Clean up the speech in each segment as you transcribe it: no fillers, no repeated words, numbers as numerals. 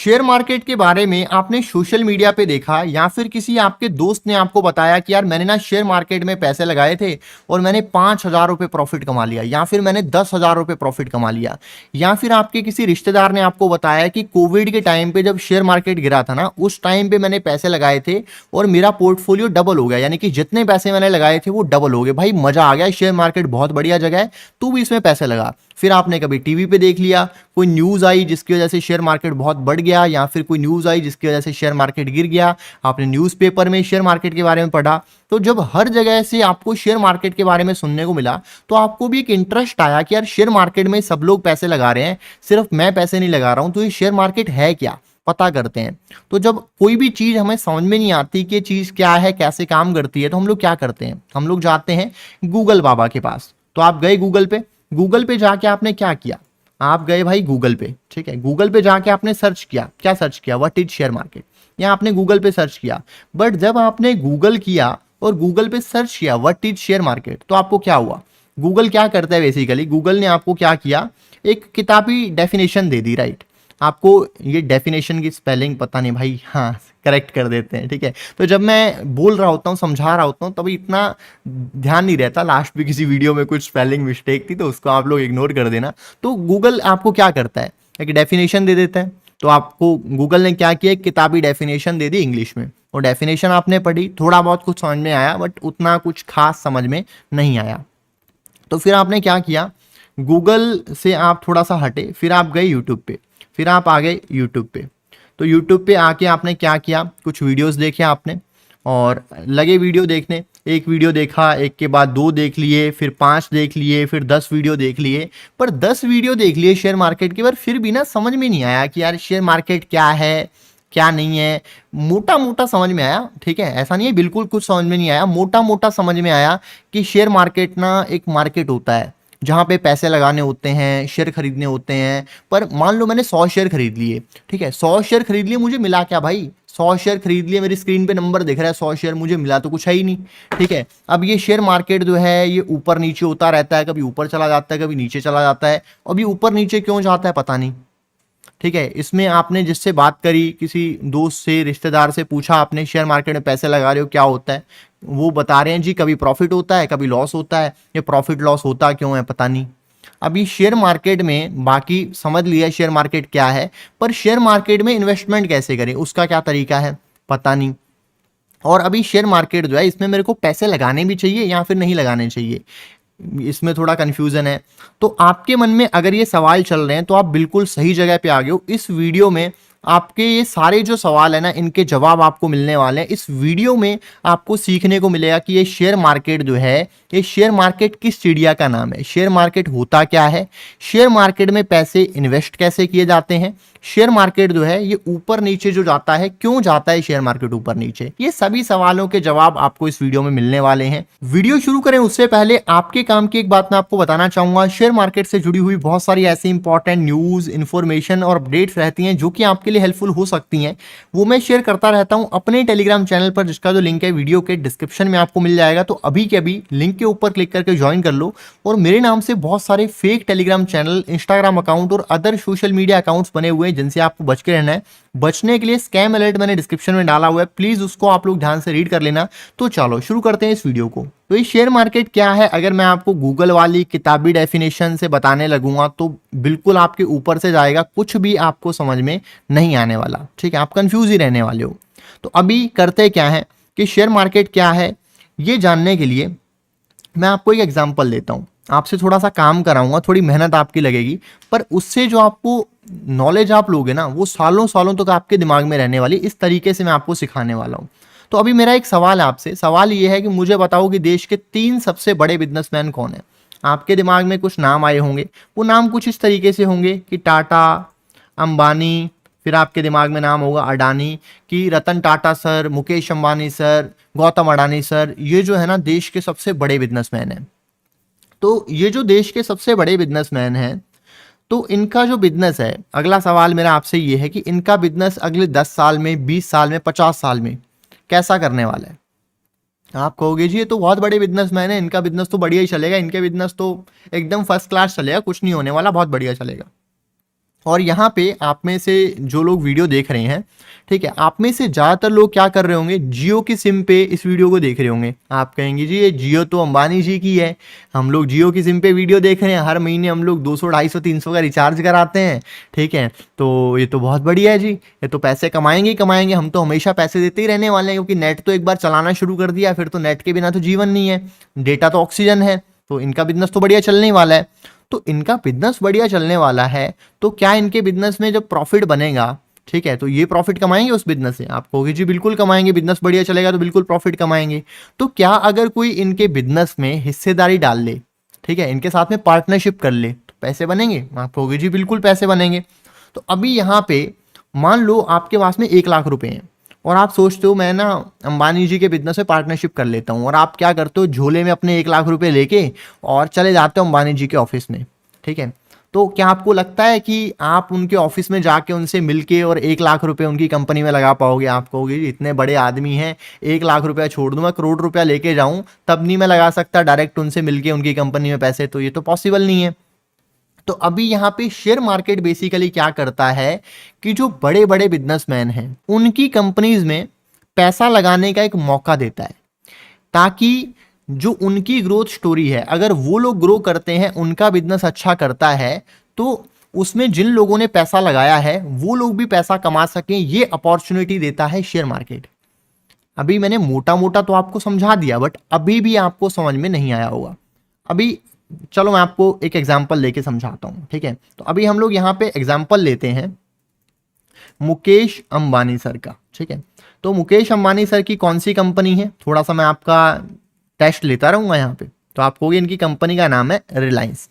Share market के बारे में आपने सोशल मीडिया पे देखा या फिर किसी आपके दोस्त ने आपको बताया कि यार मैंने ना शेयर मार्केट में पैसे लगाए थे और मैंने 5,000 रुपये प्रॉफिट कमा लिया, या फिर मैंने 10,000 रुपये प्रॉफिट कमा लिया, या फिर आपके किसी रिश्तेदार ने आपको बताया कि कोविड के टाइम पे जब शेयर मार्केट गिरा था ना, उस टाइम पे मैंने पैसे लगाए थे और मेरा पोर्टफोलियो डबल हो गया, यानी कि जितने पैसे मैंने लगाए थे वो डबल हो गए। भाई मजा आ गया, शेयर मार्केट बहुत बढ़िया जगह है, तू भी इसमें पैसे लगा। फिर आपने कभी टीवी पे देख लिया, कोई न्यूज़ आई जिसकी वजह से शेयर मार्केट बहुत बढ़ गया, या फिर कोई न्यूज़ आई जिसकी वजह से शेयर मार्केट गिर गया, आपने न्यूज़पेपर में शेयर मार्केट के बारे में पढ़ा। तो जब हर जगह से आपको शेयर मार्केट के बारे में सुनने को मिला तो आपको भी एक इंटरेस्ट आया कि यार शेयर मार्केट में सब लोग पैसे लगा रहे हैं, सिर्फ मैं पैसे नहीं लगा रहा हूं, तो ये शेयर मार्केट है क्या, पता करते हैं। तो जब कोई भी चीज़ हमें समझ में नहीं आती कि ये चीज़ क्या है, कैसे काम करती है, तो हम लोग क्या करते हैं, हम लोग जाते हैं गूगल बाबा के पास। तो आप गए गूगल पे जाके आपने क्या किया, आप गए भाई गूगल पे, ठीक है, गूगल पे जाके आपने सर्च किया, क्या सर्च किया, व्हाट इज शेयर मार्केट, या आपने गूगल पे सर्च किया। बट जब आपने गूगल किया और गूगल पे सर्च किया व्हाट इज शेयर मार्केट, तो आपको क्या हुआ, गूगल क्या करता है बेसिकली, गूगल ने आपको क्या किया, एक किताबी डेफिनेशन दे दी, राइट। आपको ये डेफिनेशन की स्पेलिंग पता नहीं भाई, हाँ करेक्ट कर देते हैं, ठीक है। तो जब मैं बोल रहा होता हूँ, समझा रहा होता हूँ, तभी इतना ध्यान नहीं रहता, लास्ट में किसी वीडियो में कुछ स्पेलिंग मिस्टेक थी तो उसको आप लोग इग्नोर कर देना। तो गूगल आपको क्या करता है, एक डेफिनेशन दे देता है। तो आपको गूगल ने क्या किया, एक किताबी डेफिनेशन दे दी इंग्लिश में, और डेफिनेशन आपने पढ़ी, थोड़ा बहुत कुछ समझ में आया बट उतना कुछ खास समझ में नहीं आया। तो फिर आपने क्या किया, गूगल से आप थोड़ा सा हटे, फिर आप गए यूट्यूब पे, फिर आप आ गए यूट्यूब पे। तो यूट्यूब पे आके आपने क्या किया, कुछ वीडियोस देखे आपने और लगे वीडियो देखने, एक वीडियो देखा, एक के बाद 2 देख लिए, फिर 5 देख लिए, फिर 10 वीडियो देख लिए। पर 10 वीडियो देख लिए शेयर मार्केट के, पर फिर भी ना समझ में नहीं आया कि यार शेयर मार्केट क्या है क्या नहीं है। मोटा मोटा समझ में आया, ठीक है, ऐसा नहीं है बिल्कुल कुछ समझ में नहीं आया, मोटा मोटा समझ में आया कि शेयर मार्केट ना एक मार्केट होता है जहाँ पे पैसे लगाने होते हैं, शेयर खरीदने होते हैं। पर मान लो मैंने 100 शेयर खरीद लिए, ठीक है, 100 शेयर खरीद लिए, मुझे मिला क्या भाई, 100 शेयर खरीद लिए, मेरी स्क्रीन पे नंबर दिख रहा है 100 शेयर, मुझे मिला तो कुछ है ही नहीं, ठीक है। अब ये शेयर मार्केट जो है ये ऊपर नीचे होता रहता है, कभी ऊपर चला जाता है, कभी नीचे चला जाता है। अभी ऊपर नीचे क्यों जाता है पता नहीं, ठीक है। इसमें आपने जिससे बात करी, किसी दोस्त से, रिश्तेदार से पूछा आपने शेयर मार्केट में पैसे लगा रहे हो क्या होता है, वो बता रहे हैं जी कभी प्रॉफिट होता है कभी लॉस होता है। ये प्रॉफिट लॉस होता क्यों है पता नहीं। अभी शेयर मार्केट में बाकी समझ लिया शेयर मार्केट क्या है, पर शेयर मार्केट में इन्वेस्टमेंट कैसे करें उसका क्या तरीका है पता नहीं। और अभी शेयर मार्केट जो है इसमें मेरे को पैसे लगाने भी चाहिए या फिर नहीं लगाने चाहिए, इसमें थोड़ा कंफ्यूजन है। तो आपके मन में अगर ये सवाल चल रहे हैं तो आप बिल्कुल सही जगह पे आ गए हो। इस वीडियो में आपके ये सारे जो सवाल है ना, इनके जवाब आपको मिलने वाले हैं। इस वीडियो में आपको सीखने को मिलेगा कि ये शेयर मार्केट जो है, ये शेयर मार्केट किस चिड़िया का नाम है, शेयर मार्केट होता क्या है, शेयर मार्केट में पैसे इन्वेस्ट कैसे किए जाते हैं, शेयर मार्केट जो है ये ऊपर नीचे जो जाता है क्यों जाता है शेयर मार्केट ऊपर नीचे। ये सभी सवालों के जवाब आपको इस वीडियो में मिलने वाले हैं। वीडियो शुरू करें उससे पहले आपके काम की एक बात मैं आपको बताना चाहूंगा। शेयर मार्केट से जुड़ी हुई बहुत सारी ऐसी इंपॉर्टेंट न्यूज, इंफॉर्मेशन और अपडेट्स रहती हैं जो कि आपके लिए हेल्पफुल हो सकती हैं, वो मैं शेयर करता रहता हूं अपने टेलीग्राम चैनल पर, जिसका जो लिंक है वीडियो के डिस्क्रिप्शन में आपको मिल जाएगा। तो अभी के अभी लिंक के ऊपर क्लिक करके ज्वाइन कर लो। और मेरे नाम से बहुत सारे fake Telegram channel, Instagram account और अदर सोशल मीडिया अकाउंट्स बने हुए हैं जिनसे आपको बच के रहना है। बचने के लिए स्कैम अलर्ट मैंने डिस्क्रिप्शन में डाला हुआ है, प्लीज उसको आप लोग ध्यान से रीड कर लेना। तो चलो शुरू करते हैं इस वीडियो को। तो ये शेयर मार्केट क्या है अगर मैं आपको गूगल वाली किताबी डेफिनेशन से बताने लगूंगा तो बिल्कुल आपके ऊपर से जाएगा, कुछ भी आपको समझ में नहीं आने वाला, ठीक है, आप कंफ्यूज ही रहने वाले हो। तो अभी करते क्या है कि शेयर मार्केट क्या है ये जानने के लिए मैं आपको एक एग्जांपल देता हूं, आपसे थोड़ा सा काम कराऊंगा, थोड़ी मेहनत आपकी लगेगी, पर उससे जो आपको नॉलेज आप लोगे ना वो सालों सालों तक आपके दिमाग में रहने वाली। इस तरीके से मैं आपको सिखाने वाला हूं। तो अभी मेरा एक सवाल है आपसे, सवाल ये है कि मुझे बताओ कि देश के 3 सबसे बड़े बिजनेसमैन कौन है। आपके दिमाग में कुछ नाम आए होंगे, वो नाम कुछ इस तरीके से होंगे कि टाटा, अंबानी, फिर आपके दिमाग में नाम होगा अडानी, कि Ratan Tata sir, Mukesh Ambani sir, Gautam Adani sir, ये जो है ना देश के सबसे बड़े बिजनेसमैन हैं। तो ये जो देश के सबसे बड़े बिजनेसमैन हैं, तो इनका जो बिजनेस है, अगला सवाल मेरा आपसे ये है कि इनका बिजनेस अगले 10 साल में, 20 साल में, 50 साल में कैसा करने वाला है। आप कहोगे जी ये तो बहुत बड़े बिजनेसमैन है, इनका बिजनेस तो बढ़िया ही चलेगा, इनके बिजनेस तो एकदम फर्स्ट क्लास चलेगा, कुछ नहीं होने वाला, बहुत बढ़िया चलेगा। और यहाँ पे आप में से जो लोग वीडियो देख रहे हैं, ठीक है, आप में से ज़्यादातर लोग क्या कर रहे होंगे, जियो की सिम पे इस वीडियो को देख रहे होंगे। आप कहेंगे जी ये जियो तो अंबानी जी की है, हम लोग जियो की सिम पे वीडियो देख रहे हैं, हर महीने हम लोग 200 250 300 का रिचार्ज कराते हैं, ठीक है, तो ये तो बहुत बढ़िया है जी, ये तो पैसे कमाएंगे ही कमाएंगे, हम तो हमेशा पैसे देते ही रहने वाले हैं, क्योंकि नेट तो एक बार चलाना शुरू कर दिया फिर तो नेट के बिना तो जीवन नहीं है, डेटा तो ऑक्सीजन है, तो इनका बिजनेस तो बढ़िया चलने ही वाला है। तो इनका बिजनेस बढ़िया चलने वाला है, तो क्या इनके बिजनेस में जब प्रॉफिट बनेगा, ठीक है, तो ये प्रॉफिट कमाएंगे उस बिजनेस से? आप कहोगे जी बिल्कुल कमाएंगे, बिजनेस बढ़िया चलेगा तो बिल्कुल प्रॉफिट कमाएंगे। तो क्या अगर कोई इनके बिजनेस में हिस्सेदारी डाल ले, ठीक है, इनके साथ में पार्टनरशिप कर ले, तो पैसे बनेंगे? आप कहोगे जी बिल्कुल पैसे बनेंगे। तो अभी यहाँ पे मान लो आपके पास में 1 लाख रुपए हैं और आप सोचते हो मैं ना अंबानी जी के बिजनेस में पार्टनरशिप कर लेता हूँ, और आप क्या करते हो, झोले में अपने 1 लाख रुपए लेके और चले जाते हो अंबानी जी के ऑफिस में, ठीक है। तो क्या आपको लगता है कि आप उनके ऑफिस में जाके उनसे मिलके और 1 लाख रुपए उनकी कंपनी में लगा पाओगे? आप कहोगे इतने बड़े आदमी हैं, 1 लाख रुपया छोड़ दूं मैं करोड़ रुपया लेके जाऊं तब नहीं मैं लगा सकता डायरेक्ट उनसे मिलके उनकी कंपनी में पैसे? तो ये तो पॉसिबल नहीं है। तो अभी यहाँ पे शेयर मार्केट बेसिकली क्या करता है कि जो बड़े बड़े बिजनेसमैन हैं उनकी कंपनीज में पैसा लगाने का एक मौका देता है, ताकि जो उनकी ग्रोथ स्टोरी है, अगर वो लोग ग्रो करते हैं, उनका बिजनेस अच्छा करता है, तो उसमें जिन लोगों ने पैसा लगाया है वो लोग भी पैसा कमा सकें, ये अपॉर्चुनिटी देता है शेयर मार्केट। अभी मैंने मोटा मोटा तो आपको समझा दिया, बट अभी भी आपको समझ में नहीं आया होगा। अभी चलो मैं आपको एक एग्जांपल लेके समझाता हूं, ठीक है। तो अभी हम लोग यहाँ पे एग्जांपल लेते हैं मुकेश अंबानी सर का, ठीक है। तो मुकेश अंबानी सर की कौन सी कंपनी है, थोड़ा सा मैं आपका टेस्ट लेता रहूंगा यहाँ पे। तो आप कहोगे इनकी कंपनी का नाम है रिलायंस।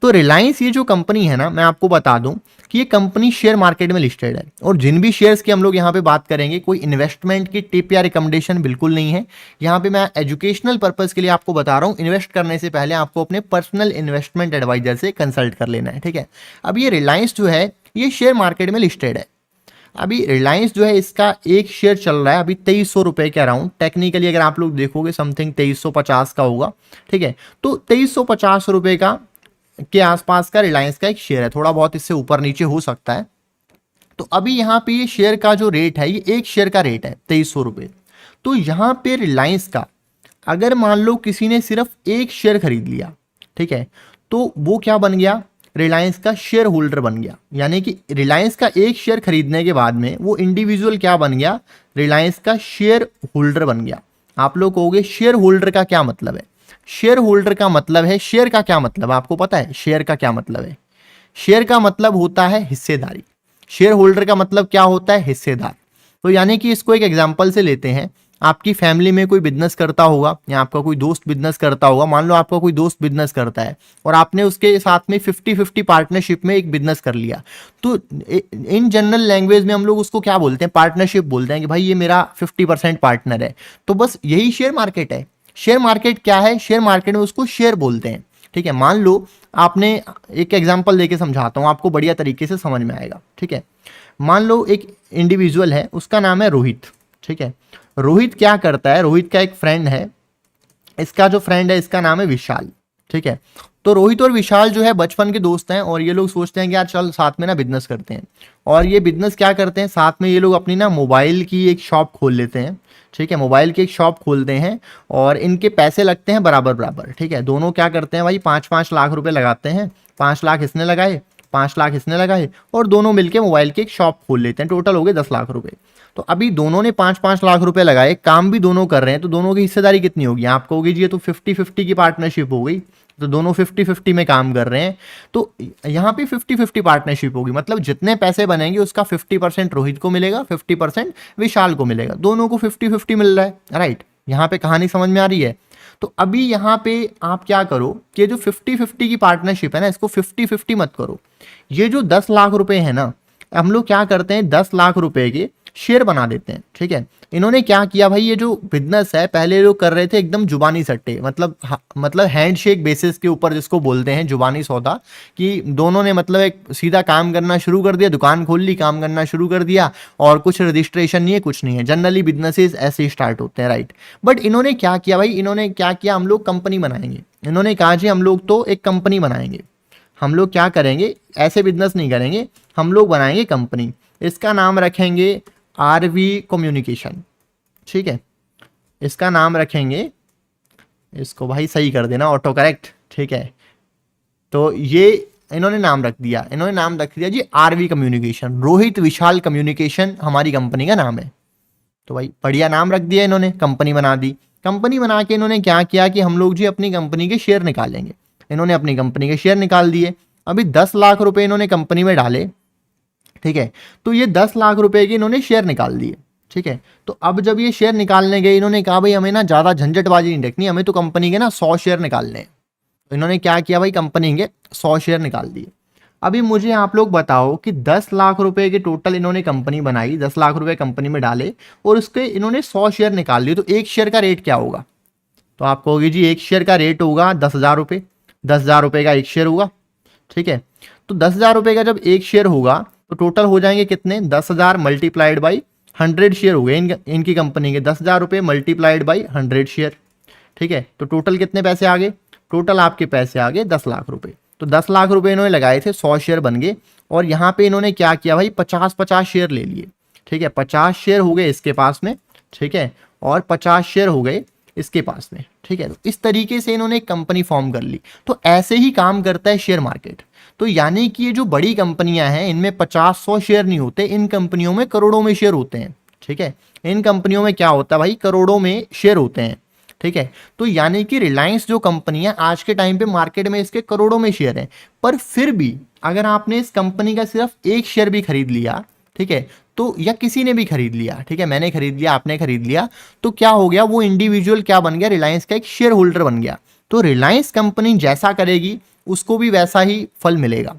तो रिलायंस ये जो कंपनी है ना, मैं आपको बता दूं कि ये कंपनी शेयर मार्केट में लिस्टेड है, और जिन भी शेयर्स की हम लोग यहाँ पे बात करेंगे, कोई इन्वेस्टमेंट की टिप या रिकमेंडेशन बिल्कुल नहीं है। यहाँ पे मैं एजुकेशनल पर्पज के लिए आपको बता रहा हूँ, इन्वेस्ट करने से पहले आपको अपने पर्सनल इन्वेस्टमेंट एडवाइजर से कंसल्ट कर लेना है, ठीक है। अब ये रिलायंस जो है ये शेयर मार्केट में लिस्टेड है। अभी रिलायंस जो है इसका एक शेयर चल रहा है अभी 2300 रुपए के अराउंड, टेक्निकली अगर आप लोग देखोगे समथिंग 2350 का होगा, ठीक है। तो 2350 रुपए का के आसपास का रिलायंस का एक शेयर है, थोड़ा बहुत इससे ऊपर नीचे हो सकता है। तो अभी यहाँ पे ये शेयर का जो रेट है, ये एक शेयर का रेट है 2300 रुपये। तो यहाँ पे रिलायंस का अगर मान लो किसी ने सिर्फ एक शेयर खरीद लिया, ठीक है, तो वो क्या बन गया, रिलायंस का शेयर होल्डर बन गया। यानी कि रिलायंस का एक शेयर खरीदने के बाद में वो इंडिविजुअल क्या बन गया, रिलायंस का शेयर होल्डर बन गया। आप लोग कहोगे शेयर होल्डर का क्या मतलब है? शेयर होल्डर का मतलब है, शेयर का क्या मतलब है आपको पता है? शेयर का क्या मतलब है? शेयर का मतलब होता है हिस्सेदारी। शेयर होल्डर का मतलब क्या होता है? हिस्सेदार। तो यानी कि इसको एक एग्जांपल से लेते हैं, आपकी फैमिली में कोई बिजनेस करता होगा या आपका कोई दोस्त बिजनेस करता होगा। मान लो आपका कोई दोस्त बिजनेस करता है और आपने उसके साथ में 50-50 पार्टनरशिप में एक बिजनेस कर लिया, तो इन जनरल लैंग्वेज में हम लोग उसको क्या बोलते हैं? पार्टनरशिप बोलते हैं कि भाई ये मेरा 50% पार्टनर है। तो बस यही शेयर मार्केट है। शेयर मार्केट क्या है? शेयर मार्केट में उसको शेयर बोलते हैं, ठीक है। मान लो आपने एक एग्जांपल देके समझाता हूं, आपको बढ़िया तरीके से समझ में आएगा, ठीक है। मान लो एक इंडिविजुअल है, उसका नाम है रोहित, ठीक है। रोहित क्या करता है, रोहित का एक फ्रेंड है, इसका जो फ्रेंड है इसका नाम है विशाल, ठीक है। तो रोहित और विशाल जो है बचपन के दोस्त हैं, और ये लोग सोचते हैं कि यार चल साथ में ना बिजनेस करते हैं। और ये बिजनेस क्या करते हैं, साथ में ये लोग अपनी ना मोबाइल की एक शॉप खोल लेते हैं, ठीक है। मोबाइल की एक शॉप खोलते हैं और इनके पैसे लगते हैं बराबर बराबर, ठीक है। दोनों क्या करते हैं भाई, 5-5 लाख रुपए लगाते हैं। 5 लाख इसने लगाए, 5 लाख इसने लगाए, और दोनों मिलके मोबाइल की एक शॉप खोल लेते हैं। टोटल हो गए 10 लाख रुपए। तो अभी दोनों ने 5-5 लाख रुपए लगाए, काम भी दोनों कर रहे हैं, तो दोनों की हिस्सेदारी कितनी होगी? आप कहोगे जी ये तो 50-50 की पार्टनरशिप हो गई। तो दोनों 50-50 में काम कर रहे हैं, तो यहाँ पे 50-50 पार्टनरशिप होगी। मतलब जितने पैसे बनेंगे उसका 50% रोहित को मिलेगा, 50% विशाल को मिलेगा। दोनों को 50-50 मिल रहा है, राइट। यहाँ पे कहानी समझ में आ रही है? तो अभी यहाँ पे आप क्या करो कि ये जो 50-50 की पार्टनरशिप है ना, इसको 50-50 मत करो। ये जो 10 लाख रुपए है ना, हम लोग क्या करते हैं, 10 लाख रुपए के शेयर बना देते हैं, ठीक है। इन्होंने क्या किया भाई, ये जो बिजनेस है पहले लोग कर रहे थे एकदम जुबानी सट्टे, मतलब हैंडशेक बेसिस के ऊपर, जिसको बोलते हैं जुबानी सौदा, कि दोनों ने मतलब एक सीधा काम करना शुरू कर दिया, दुकान खोल ली, काम करना शुरू कर दिया, और कुछ रजिस्ट्रेशन नहीं है, कुछ नहीं है। जनरली बिजनेसेस ऐसे ही स्टार्ट होते हैं, राइट। बट इन्होंने क्या किया भाई, इन्होंने क्या किया, हम लोग कंपनी बनाएंगे। इन्होंने कहा जी हम लोग तो एक कंपनी बनाएंगे, हम लोग क्या करेंगे, ऐसे बिजनेस नहीं करेंगे, हम लोग बनाएंगे कंपनी, इसका नाम रखेंगे आरवी कम्युनिकेशन, ठीक है, इसका नाम रखेंगे, इसको भाई सही कर देना ऑटो करेक्ट, ठीक है। तो ये इन्होंने नाम रख दिया, इन्होंने नाम रख दिया जी आरवी कम्युनिकेशन, रोहित विशाल कम्युनिकेशन हमारी कंपनी का नाम है। तो भाई बढ़िया नाम रख दिया इन्होंने, कंपनी बना दी। कंपनी बना के इन्होंने क्या किया कि हम लोग जी अपनी कंपनी के शेयर निकालेंगे। इन्होंने अपनी कंपनी के शेयर निकाल दिए। अभी 10 लाख रुपए इन्होंने कंपनी में डाले, ठीक है। तो ये 10 लाख रुपए के इन्होंने शेयर निकाल दिए, ठीक है। तो अब जब ये शेयर निकालने गए, इन्होंने कहा भाई हमें ना ज़्यादा झंझटबाजी नहीं रखनी, हमें तो कंपनी के ना 100 शेयर निकालने हैं। तो इन्होंने क्या किया भाई, कंपनी के 100 शेयर निकाल दिए। अभी मुझे आप लोग बताओ कि 10 लाख रुपए के टोटल इन्होंने कंपनी बनाई, 10 लाख रुपए कंपनी में डाले और उसके इन्होंने 100 शेयर निकाल लिए, तो एक शेयर का रेट क्या होगा? तो आप कहोगे जी एक शेयर का रेट होगा 10,000 रुपये, 10,000 रुपये का एक शेयर होगा, ठीक है। तो 10,000 रुपये का जब एक शेयर होगा तो टोटल हो जाएंगे कितने, 10,000 मल्टीप्लाइड बाई 100 शेयर हो गए इनकी कंपनी के, 10,000 रुपये मल्टीप्लाइड बाई 100 शेयर, ठीक है। तो टोटल कितने पैसे आ गए, टोटल आपके पैसे आ गए 10 लाख रुपए। तो 10 लाख रुपए इन्होंने लगाए थे, 100 शेयर बन गए और यहाँ पे इन्होंने क्या किया भाई, 50-50 शेयर ले लिए, ठीक है। 50 शेयर हो गए इसके पास में, ठीक है, और 50 शेयर हो गए इसके पास में, ठीक है। तो इस तरीके से इन्होंने एक कंपनी फॉर्म कर ली। तो ऐसे ही काम करता है शेयर मार्केट। तो यानी कि ये जो बड़ी कंपनियां हैं इनमें 50-100 शेयर नहीं होते, इन कंपनियों में करोड़ों में शेयर होते हैं, ठीक है। इन कंपनियों में क्या होता है भाई, करोड़ों में शेयर होते हैं, ठीक है। तो यानी कि रिलायंस जो कंपनी है आज के टाइम पे मार्केट में इसके करोड़ों में शेयर हैं, पर फिर भी अगर आपने इस कंपनी का सिर्फ एक शेयर भी खरीद लिया, ठीक है, तो या किसी ने भी खरीद लिया, ठीक है, मैंने खरीद लिया, आपने खरीद लिया, तो क्या हो गया, वो इंडिविजुअल क्या बन गया, रिलायंस का एक शेयर होल्डर बन गया। तो रिलायंस कंपनी जैसा करेगी उसको भी वैसा ही फल मिलेगा।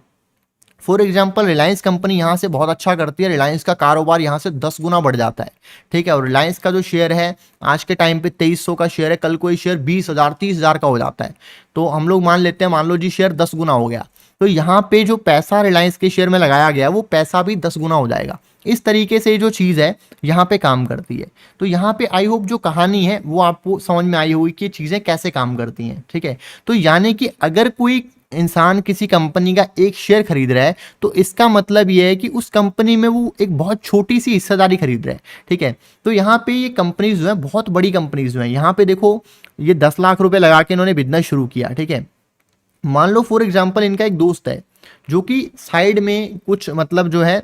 फॉर एग्जाम्पल रिलायंस कंपनी यहाँ से बहुत अच्छा करती है, रिलायंस का कारोबार यहाँ से 10 गुना बढ़ जाता है, ठीक है। और रिलायंस का जो शेयर है आज के टाइम पे 2300 का शेयर है, कल कोई शेयर 20,000 30,000 का हो जाता है। तो हम लोग मान लेते हैं, मान लो जी शेयर 10 गुना हो गया, तो यहाँ पे जो पैसा रिलायंस के शेयर में लगाया गया वो पैसा भी 10 गुना हो जाएगा। इस तरीके से जो चीज़ है यहाँ पे काम करती है। तो यहाँ पे आई होप जो कहानी है वो आपको समझ में आई होगी कि ये चीज़ें कैसे काम करती हैं, ठीक है। तो यानी कि अगर कोई इंसान किसी कंपनी का एक शेयर खरीद रहा है तो इसका मतलब ये है कि उस कंपनी में वो एक बहुत छोटी सी हिस्सेदारी खरीद रहा है, ठीक है। तो यहाँ पे ये कंपनीज जो है बहुत बड़ी कंपनीज जो है, यहाँ पे देखो ये 10 लाख रुपए लगा के इन्होंने बिजनेस शुरू किया, ठीक है। मान लो फॉर एग्जाम्पल इनका एक दोस्त है जो कि साइड में कुछ मतलब जो है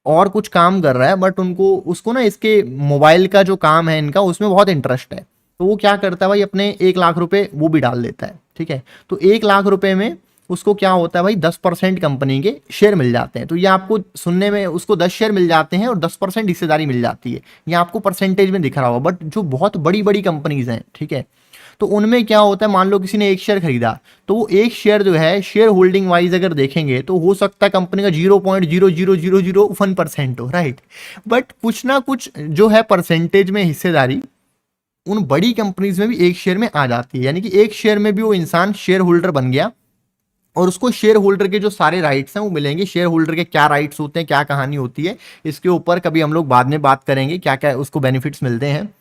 और कुछ काम कर रहा है, बट उसको ना इसके मोबाइल का जो काम है इनका उसमें बहुत इंटरेस्ट है। तो वो क्या करता है भाई, अपने 1 लाख रुपए वो भी डाल देता है, ठीक है। तो 1 लाख रुपए में उसको क्या होता है भाई, 10% कंपनी के शेयर मिल जाते हैं। तो ये आपको सुनने में, उसको 10 शेयर मिल जाते हैं और 10% हिस्सेदारी मिल जाती है, ये आपको परसेंटेज में दिख रहा होगा। बट जो बहुत बड़ी बड़ी कंपनीज हैं, ठीक है, तो उनमें क्या होता है, मान लो किसी ने एक शेयर खरीदा, तो वो एक शेयर जो है शेयर होल्डिंग वाइज अगर देखेंगे तो हो सकता है कंपनी का 0.00001% हो, राइट। बट कुछ ना कुछ जो है परसेंटेज में हिस्सेदारी उन बड़ी कंपनीज में भी एक शेयर में आ जाती है। यानी कि एक शेयर में भी वो इंसान शेयर होल्डर बन गया और उसको शेयर होल्डर के जो सारे राइट्स हैं वो मिलेंगे। शेयर होल्डर के क्या राइट्स होते हैं, क्या कहानी होती है, इसके ऊपर कभी हम लोग बाद में बात करेंगे, क्या क्या उसको बेनिफिट्स मिलते हैं।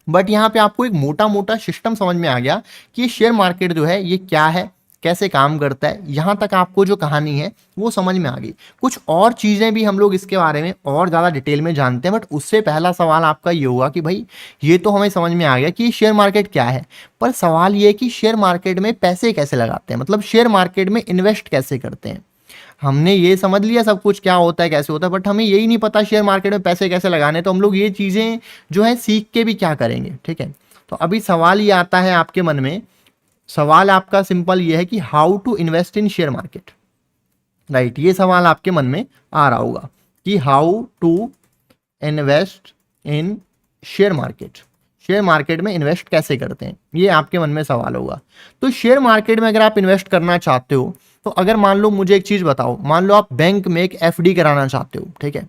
बट यहाँ पे आपको एक मोटा मोटा सिस्टम समझ में आ गया कि ये शेयर मार्केट जो है ये क्या है, कैसे काम करता है। यहाँ तक आपको जो कहानी है वो समझ में आ गई। कुछ और चीज़ें भी हम लोग इसके बारे में और ज़्यादा डिटेल में जानते हैं, बट उससे पहला सवाल आपका ये होगा कि भाई ये तो हमें समझ में आ गया कि ये शेयर मार्केट क्या है, पर सवाल ये है कि शेयर मार्केट में पैसे कैसे लगाते हैं, मतलब शेयर मार्केट में इन्वेस्ट कैसे करते हैं। हमने ये समझ लिया सब कुछ क्या होता है, कैसे होता है, बट हमें यही नहीं पता शेयर मार्केट में पैसे कैसे लगाने। तो हम लोग ये चीज़ें जो है सीख के भी क्या करेंगे, ठीक है। तो अभी सवाल ये आता है आपके मन में, सवाल आपका सिंपल ये है कि how to invest in share market, right. ये सवाल आपके मन में आ रहा होगा कि how to invest in share market, share market में इन्वेस्ट कैसे करते हैं, ये आपके मन में सवाल होगा। तो शेयर मार्केट में अगर आप इन्वेस्ट करना चाहते हो तो अगर मान लो, मुझे एक चीज़ बताओ, मान लो आप बैंक में एक एफडी कराना चाहते हो, ठीक है।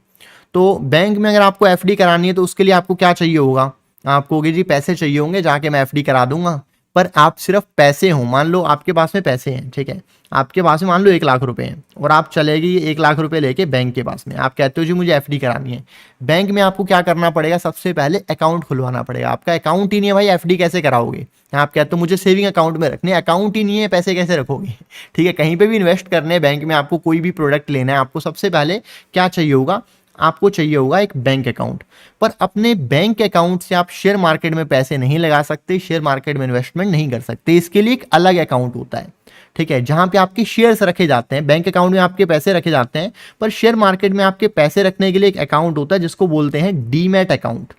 तो बैंक में अगर आपको एफडी करानी है तो उसके लिए आपको क्या चाहिए होगा, आपको होगी जी पैसे चाहिए होंगे, जाके मैं एफडी करा दूंगा। पर आप सिर्फ पैसे हो, मान लो आपके पास में पैसे हैं, ठीक है, आपके पास में मान लो 1 लाख रुपए हैं और आप चलेगी 1 लाख रुपए लेके बैंक के पास में, आप कहते हो जी मुझे एफडी करानी है। बैंक में आपको क्या करना पड़ेगा, सबसे पहले अकाउंट खुलवाना पड़ेगा। आपका अकाउंट ही नहीं है भाई, एफडी कैसे कराओगे। आप कहते हो मुझे सेविंग अकाउंट में रखने, अकाउंट ही नहीं है, पैसे कैसे रखोगे। ठीक है, कहीं पे भी इन्वेस्ट करने हैं बैंक में, आपको कोई भी प्रोडक्ट लेना है, आपको सबसे पहले क्या चाहिए होगा, आपको चाहिए होगा एक बैंक अकाउंट। पर अपने बैंक अकाउंट से आप शेयर मार्केट में पैसे नहीं लगा सकते, शेयर मार्केट में इन्वेस्टमेंट नहीं कर सकते। इसके लिए एक अलग अकाउंट होता है, ठीक है, जहां पे आपके शेयर्स रखे जाते हैं। बैंक अकाउंट में आपके पैसे रखे जाते हैं, पर शेयर मार्केट में आपके पैसे रखने के लिए एक अकाउंट होता है जिसको बोलते हैं डीमैट अकाउंट।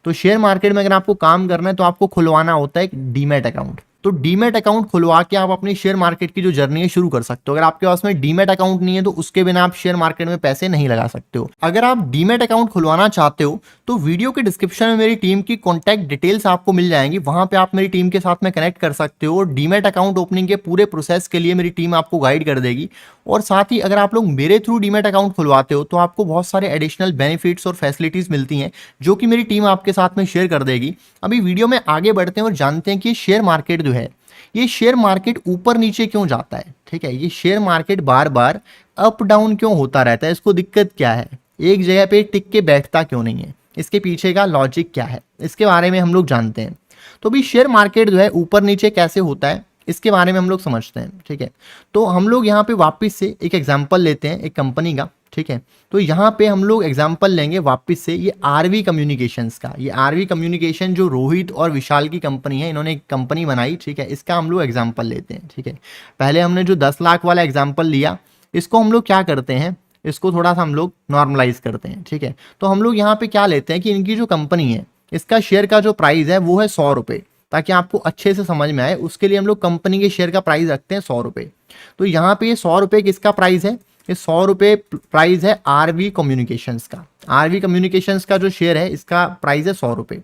तो शेयर मार्केट में अगर आपको काम करना है तो आपको खुलवाना होता है एक डीमैट अकाउंट। तो डीमैट अकाउंट खुलवा के आप अपनी शेयर मार्केट की जो जर्नी है शुरू कर सकते हो। अगर आपके पास में डीमैट अकाउंट नहीं है तो उसके बिना आप शेयर मार्केट में पैसे नहीं लगा सकते हो। अगर आप डीमैट अकाउंट खुलवाना चाहते हो तो वीडियो के डिस्क्रिप्शन में मेरी टीम की कॉन्टैक्ट डिटेल्स आपको मिल जाएंगी, वहां पे आप मेरी टीम के साथ में कनेक्ट कर सकते हो। और डीमैट अकाउंट ओपनिंग के पूरे प्रोसेस के लिए मेरी टीम आपको गाइड कर देगी। और साथ ही अगर आप लोग मेरे थ्रू डीमैट अकाउंट खुलवाते हो तो आपको बहुत सारे एडिशनल बेनिफिट्स और फैसिलिटीज मिलती हैं जो कि मेरी टीम आपके साथ में शेयर कर देगी। अभी वीडियो में आगे बढ़ते हैं और जानते हैं कि शेयर मार्केट जो है, ये शेयर मार्केट ऊपर नीचे क्यों जाता है। ठीक है, ये शेयर मार्केट बार बार अप डाउन क्यों होता रहता है, इसको दिक्कत क्या है, एक जगह पे टिक के बैठता क्यों नहीं है, इसके पीछे का लॉजिक क्या है, इसके बारे में हम लोग जानते हैं। तो भी शेयर मार्केट जो है ऊपर नीचे कैसे होता है इसके बारे में हम लोग समझते हैं। ठीक है, तो हम लोग यहाँ पे वापस से एक एग्जाम्पल लेते हैं एक कंपनी का। ठीक है, तो यहाँ पे हम लोग एग्जाम्पल लेंगे वापस से ये आरवी कम्युनिकेशंस का। ये आरवी कम्युनिकेशन जो रोहित और विशाल की कंपनी है, इन्होंने एक कंपनी बनाई। ठीक है, इसका हम लोग एग्जाम्पल लेते हैं। ठीक है, पहले हमने जो 10 लाख वाला एग्जाम्पल लिया, इसको हम लोग क्या करते हैं, इसको थोड़ा सा हम लोग नॉर्मलाइज करते हैं। ठीक है, तो हम लोग यहाँ पे क्या लेते हैं कि इनकी जो कंपनी है, इसका शेयर का जो प्राइस है वो है 100 रुपये। ताकि आपको अच्छे से समझ में आए उसके लिए हम लोग कंपनी के शेयर का प्राइस रखते हैं 100 रुपये। तो यहाँ पे ये 100 रुपये किसका प्राइस है, ये 100 रुपये प्राइस है आरवी कम्युनिकेशंस का। आरवी कम्युनिकेशंस का जो शेयर है इसका प्राइस है 100 रुपये।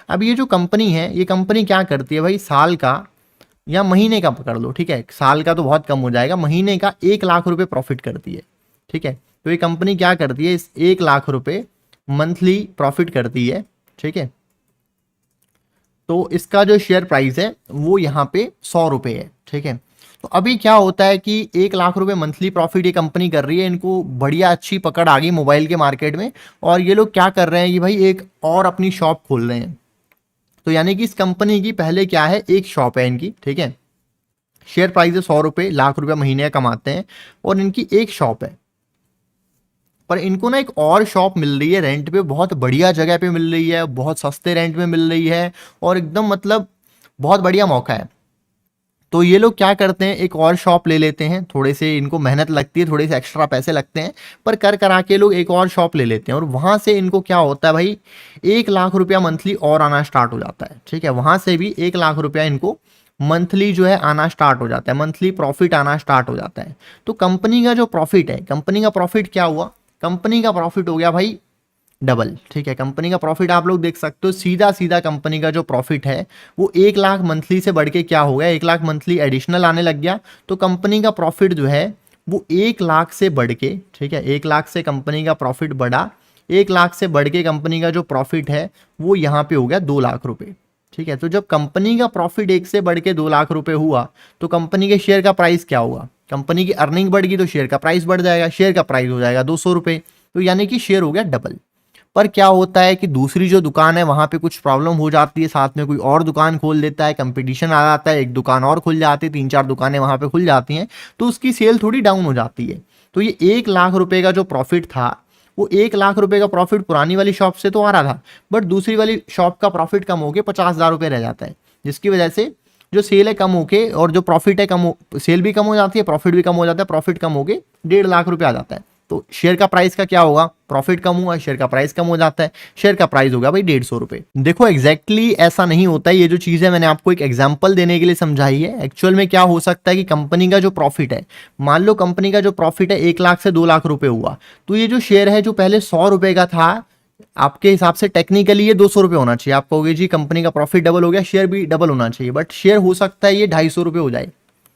अब ये जो कंपनी है, ये कंपनी क्या करती है भाई, साल का या महीने का पकड़ लो। ठीक है, साल का तो बहुत कम हो जाएगा, महीने का 1 लाख रुपये प्रॉफिट करती है। ठीक है, तो ये कंपनी क्या करती है, इस 1 लाख रुपये मंथली प्रॉफिट करती है। ठीक है, तो इसका जो शेयर प्राइस है वो यहाँ पे 100 रुपये है। ठीक है, तो अभी क्या होता है कि 1 लाख रुपए मंथली प्रॉफिट ये कंपनी कर रही है, इनको बढ़िया अच्छी पकड़ आ गई मोबाइल के मार्केट में। और ये लोग क्या कर रहे हैं कि भाई एक और अपनी शॉप खोल रहे हैं। तो यानी कि इस कंपनी की पहले क्या है, एक शॉप है इनकी। ठीक है, शेयर प्राइस है 100 रुपये, लाख रुपया महीने का कमाते हैं और इनकी एक शॉप है। पर इनको ना एक और शॉप मिल रही है रेंट पे, बहुत बढ़िया जगह पे मिल रही है, बहुत सस्ते रेंट में मिल रही है और एकदम मतलब बहुत बढ़िया मौका है। तो ये लोग क्या करते हैं, एक और शॉप ले लेते हैं। थोड़े से इनको मेहनत लगती है, थोड़े से एक्स्ट्रा पैसे लगते हैं, पर कर करा के लोग एक और शॉप ले लेते हैं। और वहाँ से इनको क्या होता है भाई, 1 लाख रुपया मंथली और आना स्टार्ट हो जाता है। ठीक है, वहाँ से भी 1 लाख रुपया इनको मंथली जो है आना स्टार्ट हो जाता है, मंथली प्रॉफिट आना स्टार्ट हो जाता है। तो कंपनी का जो प्रॉफिट है, कंपनी का प्रॉफिट क्या हुआ, कंपनी का प्रॉफिट हो गया भाई डबल। ठीक है, कंपनी का प्रॉफिट आप लोग देख सकते हो, सीधा सीधा कंपनी का जो प्रॉफिट है वो 1 लाख मंथली से बढ़ के क्या हो गया, 1 लाख मंथली एडिशनल आने लग गया। तो कंपनी का प्रॉफिट जो है वो 1 लाख से बढ़ के, ठीक है, 1 लाख से कंपनी का प्रॉफिट बढ़ा, 1 लाख से बढ़ के कंपनी का जो प्रॉफिट है वो यहाँ पे हो गया 2 लाख रुपये। ठीक है, तो जब कंपनी का प्रॉफिट 1 से बढ़ के 2 लाख रुपये हुआ तो कंपनी के शेयर का प्राइस क्या हुआ, कंपनी की अर्निंग बढ़ गई तो शेयर का प्राइस बढ़ जाएगा, शेयर का प्राइस हो जाएगा 200 रुपये। तो यानी कि शेयर हो गया डबल। पर क्या होता है कि दूसरी जो दुकान है वहाँ पे कुछ प्रॉब्लम हो जाती है, साथ में कोई और दुकान खोल देता है, कंपटीशन आ जाता है, एक दुकान और खुल जाती है, 3-4 दुकानें वहाँ पे खुल जाती हैं, तो उसकी सेल थोड़ी डाउन हो जाती है। तो ये 1 लाख रुपए का जो प्रॉफिट था, वो 1 लाख रुपए का प्रॉफिट पुरानी वाली शॉप से तो आ रहा था, बट दूसरी वाली शॉप का प्रॉफिट कम होकर 50,000 रुपये रह जाता है, जिसकी वजह से जो सेल है कम होके और जो प्रॉफिट है सेल भी कम हो जाती है, प्रॉफिट भी कम हो जाता है, प्रॉफिट कम होके 1.5 लाख रुपये आ जाता है। तो शेयर का प्राइस का क्या होगा, प्रॉफिट कम हुआ, शेयर का प्राइस कम हो जाता है, शेयर का प्राइस होगा भाई 150 रुपये। देखो एग्जैक्टली ऐसा नहीं होता है, ये जो चीज़ है मैंने आपको एक एग्जांपल देने के लिए समझाई है। एक्चुअल में क्या हो सकता है कि कंपनी का जो प्रॉफिट है, मान लो कंपनी का जो प्रॉफिट है 1 लाख से 2 लाख रुपये हुआ, तो ये जो शेयर है जो पहले 100 रुपये का था, आपके हिसाब से टेक्निकली ये 200 रुपये होना चाहिए। आप कहोगे जी कंपनी का प्रॉफिट डबल हो गया, शेयर भी डबल होना चाहिए, बट शेयर हो सकता है ये 250 रुपये हो जाए।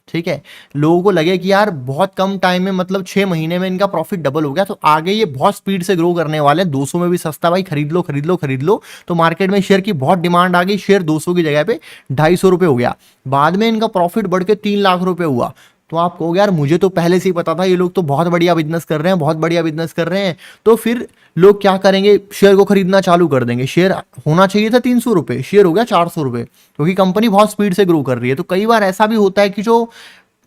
ठीक है, लोगों को लगे कि यार बहुत कम टाइम में मतलब 6 महीने में इनका प्रॉफिट डबल हो गया, तो आगे ये बहुत स्पीड से ग्रो करने वाले हैं, 200 में भी सस्ता, भाई खरीद लो खरीद लो खरीद लो। तो मार्केट में शेयर की बहुत डिमांड आ गई, शेयर 200 की जगह पे 250 रुपये हो गया। बाद में इनका प्रॉफिट बढ़ के 3 लाख रुपए हुआ। तो आप कहोगे यार मुझे तो पहले से ही पता था ये लोग तो बहुत बढ़िया बिजनेस कर रहे हैं, बहुत बढ़िया बिजनेस कर रहे हैं। तो फिर लोग क्या करेंगे, शेयर को खरीदना चालू कर देंगे। शेयर होना चाहिए था 300 रुपये, शेयर हो गया 400 रुपये, क्योंकि कंपनी बहुत स्पीड से ग्रो कर रही है। तो कई बार ऐसा भी होता है कि जो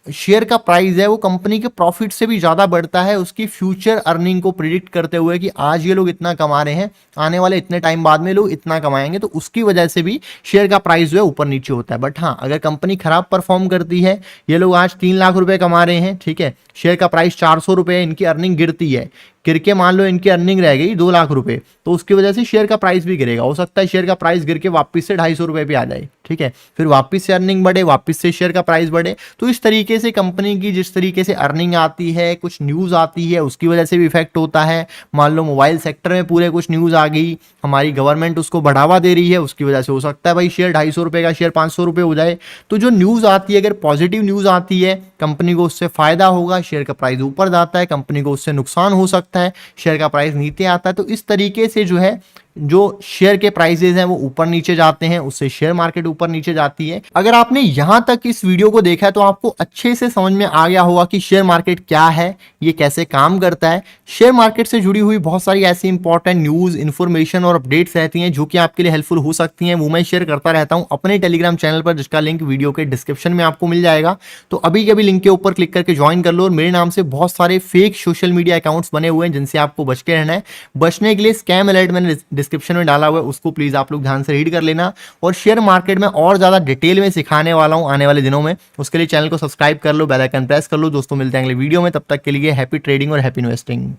शेयर का प्राइस है वो कंपनी के प्रॉफिट से भी ज़्यादा बढ़ता है, उसकी फ्यूचर अर्निंग को प्रिडिक्ट करते हुए कि आज ये लोग इतना कमा रहे हैं, आने वाले इतने टाइम बाद में लोग इतना कमाएंगे, तो उसकी वजह से भी शेयर का प्राइस जो है ऊपर नीचे होता है। बट हाँ, अगर कंपनी खराब परफॉर्म करती है, ये लोग आज 3 लाख रुपए कमा रहे हैं, ठीक है, शेयर का प्राइस 400 रुपये है, इनकी अर्निंग गिरती है, गिर के मान लो इनकी अर्निंग रह गई 2 लाख रुपए, तो उसकी वजह से शेयर का प्राइस भी गिरेगा। हो सकता है शेयर का प्राइस गिर के वापस से 250 रुपये पे आ जाए, ठीक है, फिर वापस से अर्निंग बढ़े, वापस से शेयर का प्राइस बढ़े। तो इस तरीके से कंपनी की जिस तरीके से अर्निंग आती है, कुछ न्यूज़ आती है, उसकी वजह से भी इफेक्ट होता है। मान लो मोबाइल सेक्टर में पूरे कुछ न्यूज़ आ गई, हमारी गवर्नमेंट उसको बढ़ावा दे रही है, उसकी वजह से हो सकता है भाई शेयर 250 रुपये का शेयर 500 रुपये हो जाए। तो जो न्यूज़ आती है, अगर पॉजिटिव न्यूज़ आती है, कंपनी को उससे फायदा होगा, शेयर का प्राइस ऊपर जाता है, कंपनी को उससे नुकसान हो सकता है, शेयर का प्राइस नीचे आता है। तो इस तरीके से जो है जो शेयर के प्राइसेस हैं वो ऊपर नीचे जाते हैं, उससे शेयर मार्केट ऊपर नीचे जाती है। अगर आपने यहां तक इस वीडियो को देखा है तो आपको अच्छे से समझ में आ गया होगा कि शेयर मार्केट क्या है, ये कैसे काम करता है। शेयर मार्केट से जुड़ी हुई बहुत सारी ऐसी इंपॉर्टेंट न्यूज, इन्फॉर्मेशन और अपडेट्स रहती हैं जो कि आपके लिए हेल्पफुल हो सकती हैं। वो मैं शेयर करता रहता हूं अपने टेलीग्राम चैनल पर, जिसका लिंक वीडियो के डिस्क्रिप्शन में आपको मिल जाएगा। तो अभी के अभी लिंक के ऊपर क्लिक करके ज्वाइन कर लो। और मेरे नाम से बहुत सारे फेक सोशल मीडिया अकाउंट्स बने हुए हैं जिनसे आपको बच के रहना है। बचने के लिए स्कैम अलर्ट मैंने डिस्क्रिप्शन में डाला हुआ है, उसको प्लीज आप लोग ध्यान से रीड कर लेना। और शेयर मार्केट में और ज्यादा डिटेल में सिखाने वाला हूं आने वाले दिनों में, उसके लिए चैनल को सब्सक्राइब कर लो, बेल आइकन प्रेस कर लो। दोस्तों मिलते हैं अगले वीडियो में, तब तक के लिए हैप्पी ट्रेडिंग और हैप्पी इन्वेस्टिंग।